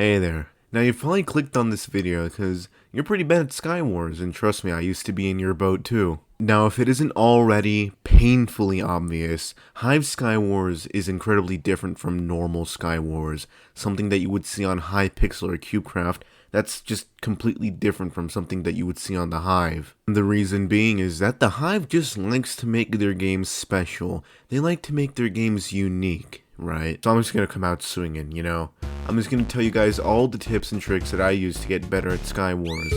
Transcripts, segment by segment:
Hey there. Now you've probably clicked on this video because you're pretty bad at Skywars, and trust me, I used to be in your boat too. Now if it isn't already painfully obvious, Hive Skywars is incredibly different from normal Skywars, something that you would see on Hypixel or CubeCraft. That's just completely different from something that you would see on the Hive. And the reason being is that the Hive just likes to make their games special. They like to make their games unique, right? So I'm just gonna come out swinging, you know? I'm just gonna tell you guys all the tips and tricks that I use to get better at Skywars.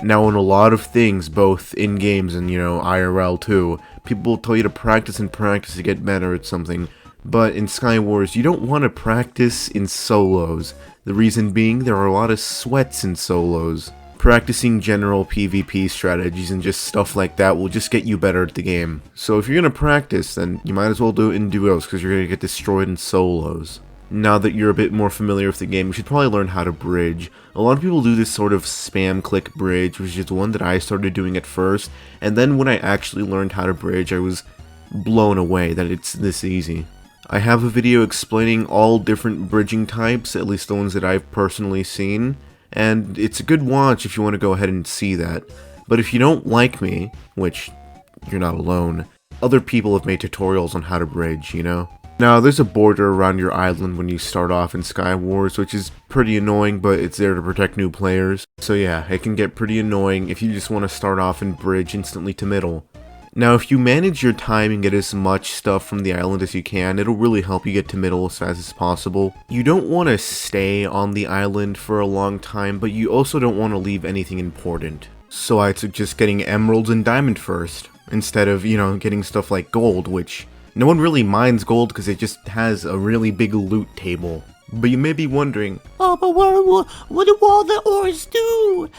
Now in a lot of things, both in games and, IRL too, people will tell you to practice and practice to get better at something. But in Skywars, you don't want to practice in solos. The reason being, there are a lot of sweats in solos. Practicing general PvP strategies and just stuff like that will just get you better at the game. So if you're going to practice, then you might as well do it in duos, because you're going to get destroyed in solos. Now that you're a bit more familiar with the game, you should probably learn how to bridge. A lot of people do this sort of spam click bridge, which is one that I started doing at first, and then when I actually learned how to bridge, I was blown away that it's this easy. I have a video explaining all different bridging types, at least the ones that I've personally seen, and it's a good watch if you want to go ahead and see that. But if you don't like me, which you're not alone, other people have made tutorials on how to bridge, you know? Now, there's a border around your island when you start off in Skywars, which is pretty annoying, but it's there to protect new players. So yeah, it can get pretty annoying if you just want to start off and bridge instantly to middle. Now, if you manage your time and get as much stuff from the island as you can, it'll really help you get to middle as fast as possible. You don't want to stay on the island for a long time, but you also don't want to leave anything important. So I suggest getting emeralds and diamond first, instead of, getting stuff like gold, which no one really minds gold because it just has a really big loot table. But you may be wondering, oh, but what do all the ores do?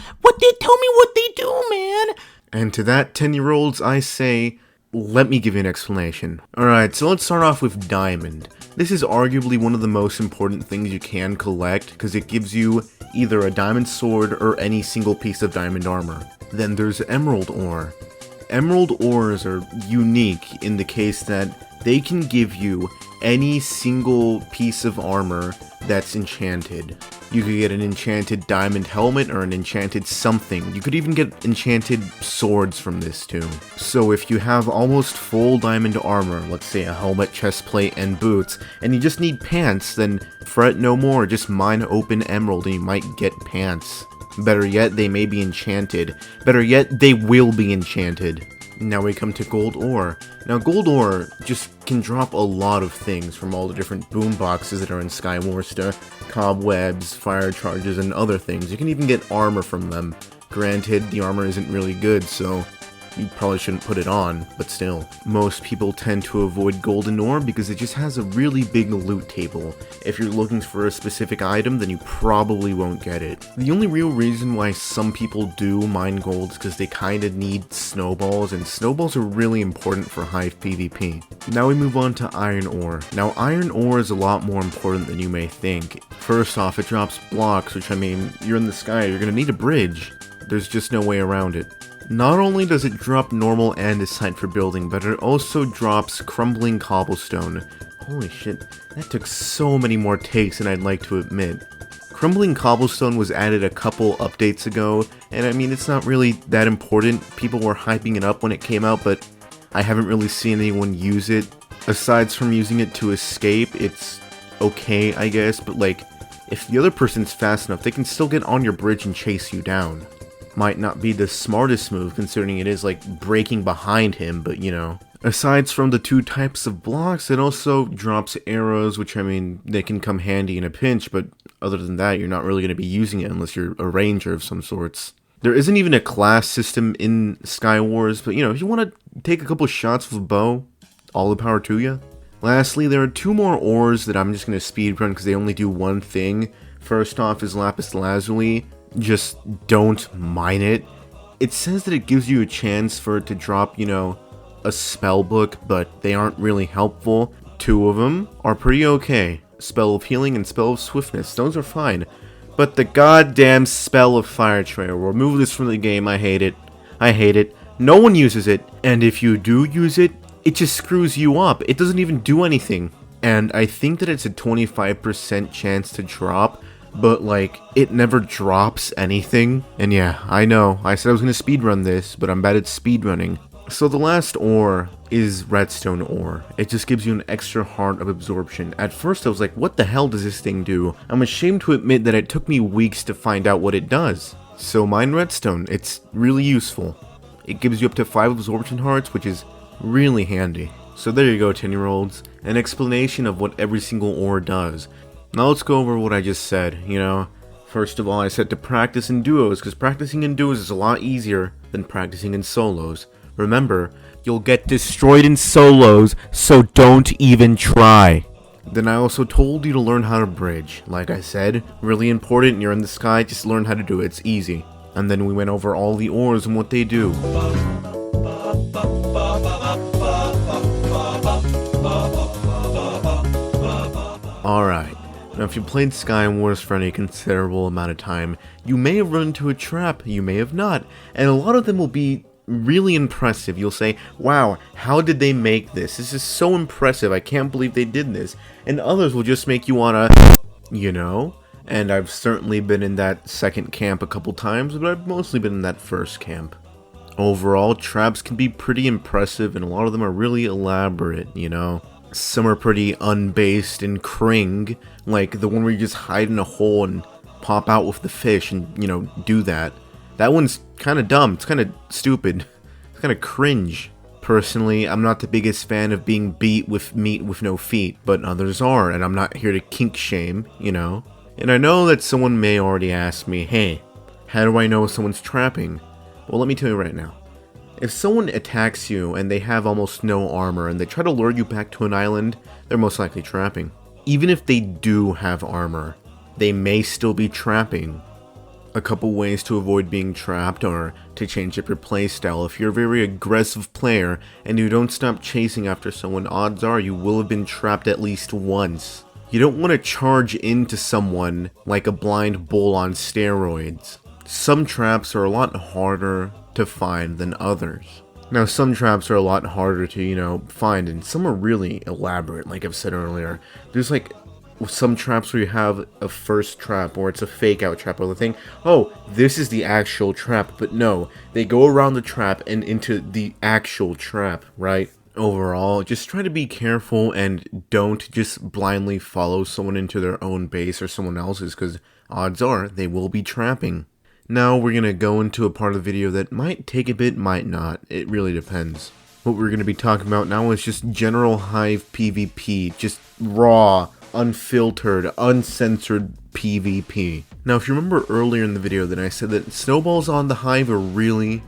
Tell me what they do, man! And to that 10-year-olds, I say, let me give you an explanation. Alright, so let's start off with diamond. This is arguably one of the most important things you can collect, because it gives you either a diamond sword or any single piece of diamond armor. Then there's emerald ore. Emerald ores are unique in the case that they can give you any single piece of armor that's enchanted. You could get an enchanted diamond helmet or an enchanted something. You could even get enchanted swords from this too. So if you have almost full diamond armor, let's say a helmet, chestplate, and boots, and you just need pants, then fret no more, just mine open emerald and you might get pants. Better yet, they may be enchanted. Better yet, they will be enchanted. Now we come to gold ore. Now gold ore just can drop a lot of things, from all the different boom boxes that are in Skywars to cobwebs, fire charges, and other things. You can even get armor from them. Granted, the armor isn't really good, so you probably shouldn't put it on, but still. Most people tend to avoid golden ore because it just has a really big loot table. If you're looking for a specific item, then you probably won't get it. The only real reason why some people do mine gold is because they kinda need snowballs, and snowballs are really important for Hive PvP. Now we move on to iron ore. Now iron ore is a lot more important than you may think. First off, it drops blocks, which you're in the sky, you're gonna need a bridge. There's just no way around it. Not only does it drop normal andesite for building, but it also drops crumbling cobblestone. Holy shit, that took so many more takes than I'd like to admit. Crumbling cobblestone was added a couple updates ago, and it's not really that important. People were hyping it up when it came out, but I haven't really seen anyone use it. Aside from using it to escape, it's okay, I guess, but if the other person's fast enough, they can still get on your bridge and chase you down. Might not be the smartest move, considering it is breaking behind him, but Aside from the two types of blocks, it also drops arrows, which they can come handy in a pinch, but other than that, you're not really going to be using it unless you're a ranger of some sorts. There isn't even a class system in Skywars, but if you want to take a couple shots with a bow, all the power to you. Lastly, there are two more ores that I'm just going to speedrun because they only do one thing. First off is lapis lazuli. Just don't mine it. It says that it gives you a chance for it to drop, a spell book, but they aren't really helpful. Two of them are pretty okay. Spell of healing and spell of swiftness. Those are fine. But the goddamn spell of fire trail. Remove this from the game. I hate it. I hate it. No one uses it. And if you do use it, it just screws you up. It doesn't even do anything. and I think that it's a 25% chance to drop, but like, it never drops anything. And yeah, I know, I said I was gonna speedrun this, but I'm bad at speedrunning. So the last ore is redstone ore. It just gives you an extra heart of absorption. At first I was like, what the hell does this thing do? I'm ashamed to admit that it took me weeks to find out what it does. So mine redstone, it's really useful. It gives you up to 5 absorption hearts, which is really handy. So there you go, 10-year-olds, an explanation of what every single ore does. Now let's go over what I just said, you know. First of all, I said to practice in duos, because practicing in duos is a lot easier than practicing in solos. Remember, you'll get destroyed in solos, so don't even try. Then I also told you to learn how to bridge. Like I said, really important, you're in the sky, just learn how to do it, it's easy. And then we went over all the ores and what they do. Alright, now if you played Skywars for any considerable amount of time, you may have run into a trap, you may have not, and a lot of them will be really impressive. You'll say, wow, how did they make this? This is so impressive, I can't believe they did this. And others will just make you wanna, you know? And I've certainly been in that second camp a couple times, but I've mostly been in that first camp. Overall, traps can be pretty impressive, and a lot of them are really elaborate, you know? Some are pretty unbased and cring, like the one where you just hide in a hole and pop out with the fish and, you know, do that. That one's kind of dumb, it's kind of stupid, it's kind of cringe. Personally, I'm not the biggest fan of being beat with meat with no feet, but others are, and I'm not here to kink shame, you know? And I know that someone may already ask me, hey, how do I know someone's trapping? Well, let me tell you right now. If someone attacks you and they have almost no armor and they try to lure you back to an island, they're most likely trapping. Even if they do have armor, they may still be trapping. A couple ways to avoid being trapped are to change up your playstyle. If you're a very aggressive player and you don't stop chasing after someone, odds are you will have been trapped at least once. You don't want to charge into someone like a blind bull on steroids. Some traps are a lot harder to find than others. Now, some traps are a lot harder to, you know, find, and some are really elaborate, like I've said earlier. There's like some traps where you have a first trap, or it's a fake out trap, or the thing, oh, this is the actual trap, but no, they go around the trap and into the actual trap, right? Overall, just try to be careful and don't just blindly follow someone into their own base or someone else's, because odds are they will be trapping. Now we're going to go into a part of the video that might take a bit, might not, it really depends. What we're going to be talking about now is just general Hive PvP, just raw, unfiltered, uncensored PvP. Now if you remember earlier in the video that I said that snowballs on the Hive are really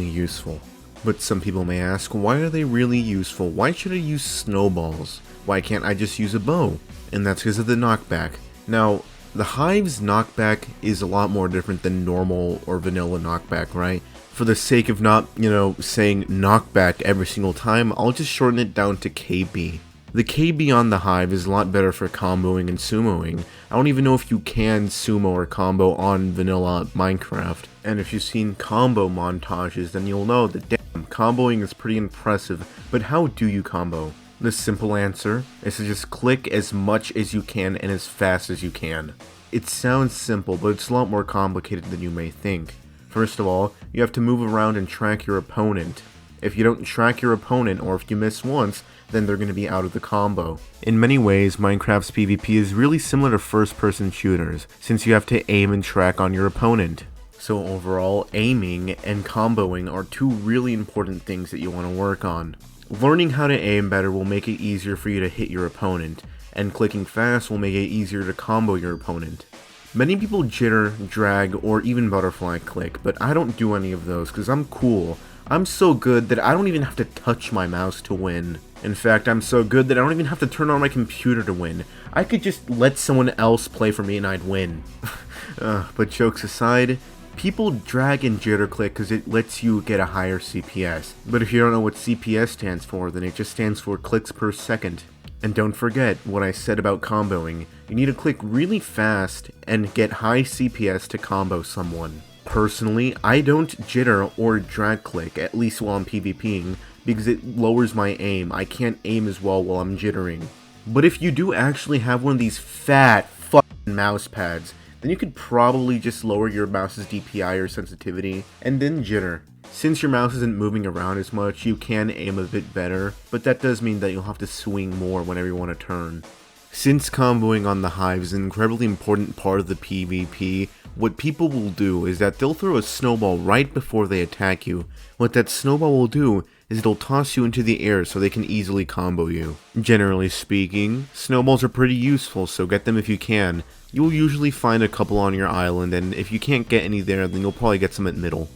useful. But some people may ask, why are they really useful? Why should I use snowballs? Why can't I just use a bow? And that's because of the knockback. Now, the Hive's knockback is a lot more different than normal or vanilla knockback, right? For the sake of not, you know, saying knockback every single time, I'll just shorten it down to KB. The KB on the Hive is a lot better for comboing and sumoing. I don't even know if you can sumo or combo on vanilla Minecraft. And if you've seen combo montages, then you'll know that damn, comboing is pretty impressive. But how do you combo? The simple answer is to just click as much as you can and as fast as you can. It sounds simple, but it's a lot more complicated than you may think. First of all, you have to move around and track your opponent. If you don't track your opponent, or if you miss once, then they're going to be out of the combo. In many ways, Minecraft's PvP is really similar to first-person shooters, since you have to aim and track on your opponent. So overall, aiming and comboing are two really important things that you want to work on. Learning how to aim better will make it easier for you to hit your opponent, and clicking fast will make it easier to combo your opponent. Many people jitter, drag, or even butterfly click, but I don't do any of those because I'm cool. I'm so good that I don't even have to touch my mouse to win. In fact, I'm so good that I don't even have to turn on my computer to win. I could just let someone else play for me and I'd win. But jokes aside, people drag and jitter click because it lets you get a higher CPS. But if you don't know what CPS stands for, then it just stands for clicks per second. And don't forget what I said about comboing. You need to click really fast and get high CPS to combo someone. Personally, I don't jitter or drag click, at least while I'm PvPing, because it lowers my aim. I can't aim as well while I'm jittering. But if you do actually have one of these fat fucking mouse pads, then you could probably just lower your mouse's DPI or sensitivity, and then jitter. Since your mouse isn't moving around as much, you can aim a bit better, but that does mean that you'll have to swing more whenever you want to turn. Since comboing on the Hive is an incredibly important part of the PvP, what people will do is that they'll throw a snowball right before they attack you. What that snowball will do is it'll toss you into the air so they can easily combo you. Generally speaking, snowballs are pretty useful, so get them if you can. You'll usually find a couple on your island, and if you can't get any there, then you'll probably get some at middle.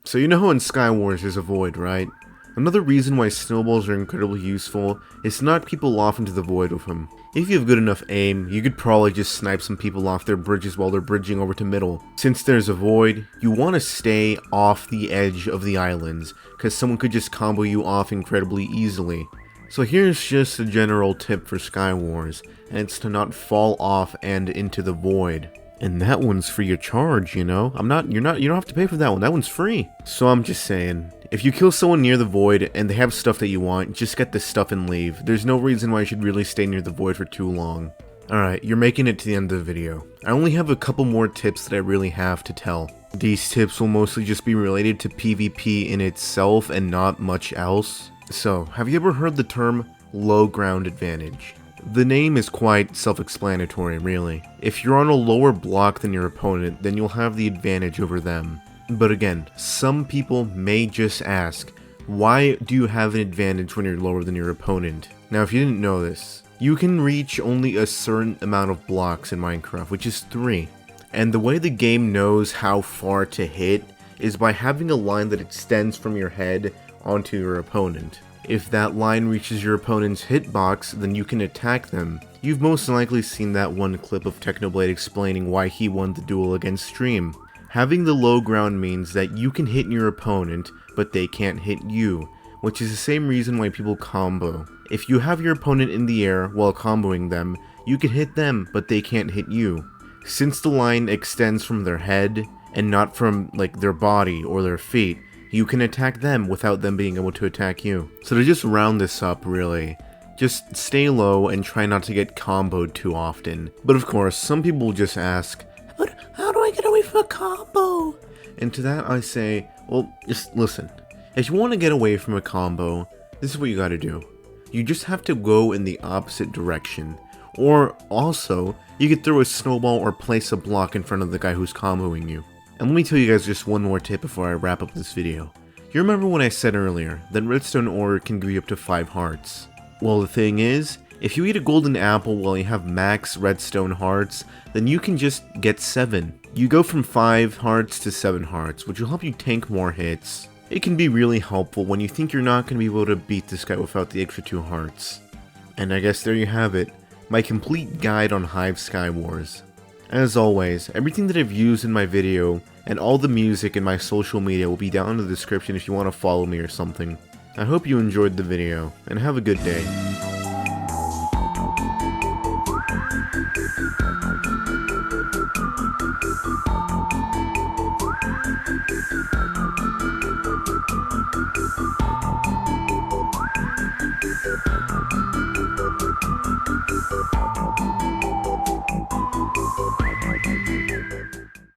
So you know how in Skywars there's a void, right? Another reason why snowballs are incredibly useful is to knock people off into the void with them. If you have good enough aim, you could probably just snipe some people off their bridges while they're bridging over to middle. Since there's a void, you want to stay off the edge of the islands, because someone could just combo you off incredibly easily. So here's just a general tip for Skywars, and it's to not fall off and into the void. And that one's free of charge, you know? You don't have to pay for that one, that one's free. So I'm just saying, if you kill someone near the void and they have stuff that you want, just get the stuff and leave. There's no reason why you should really stay near the void for too long. Alright, you're making it to the end of the video. I only have a couple more tips that I really have to tell. These tips will mostly just be related to PvP in itself and not much else. So, have you ever heard the term low ground advantage? The name is quite self-explanatory, really. If you're on a lower block than your opponent, then you'll have the advantage over them. But again, some people may just ask, why do you have an advantage when you're lower than your opponent? Now, if you didn't know this, you can reach only a certain amount of blocks in Minecraft, which is 3. And the way the game knows how far to hit is by having a line that extends from your head onto your opponent. If that line reaches your opponent's hitbox, then you can attack them. You've most likely seen that one clip of Technoblade explaining why he won the duel against Stream. Having the low ground means that you can hit your opponent, but they can't hit you, which is the same reason why people combo. If you have your opponent in the air while comboing them, you can hit them, but they can't hit you. Since the line extends from their head, and not from their body or their feet, you can attack them without them being able to attack you. So to just round this up, really, just stay low and try not to get comboed too often. But of course, some people will just ask, But how do I get away from a combo? And to that I say, well, just listen. If you want to get away from a combo, this is what you gotta do. You just have to go in the opposite direction. Or also, you could throw a snowball or place a block in front of the guy who's comboing you. And let me tell you guys just one more tip before I wrap up this video. You remember when I said earlier that redstone ore can give you up to 5 hearts? Well, the thing is, if you eat a golden apple while you have max redstone hearts, then you can just get 7. You go from 5 hearts to 7 hearts, which will help you tank more hits. It can be really helpful when you think you're not going to be able to beat this guy without the extra 2 hearts. And I guess there you have it, my complete guide on Hive Skywars. As always, everything that I've used in my video and all the music in my social media will be down in the description if you want to follow me or something. I hope you enjoyed the video, and have a good day.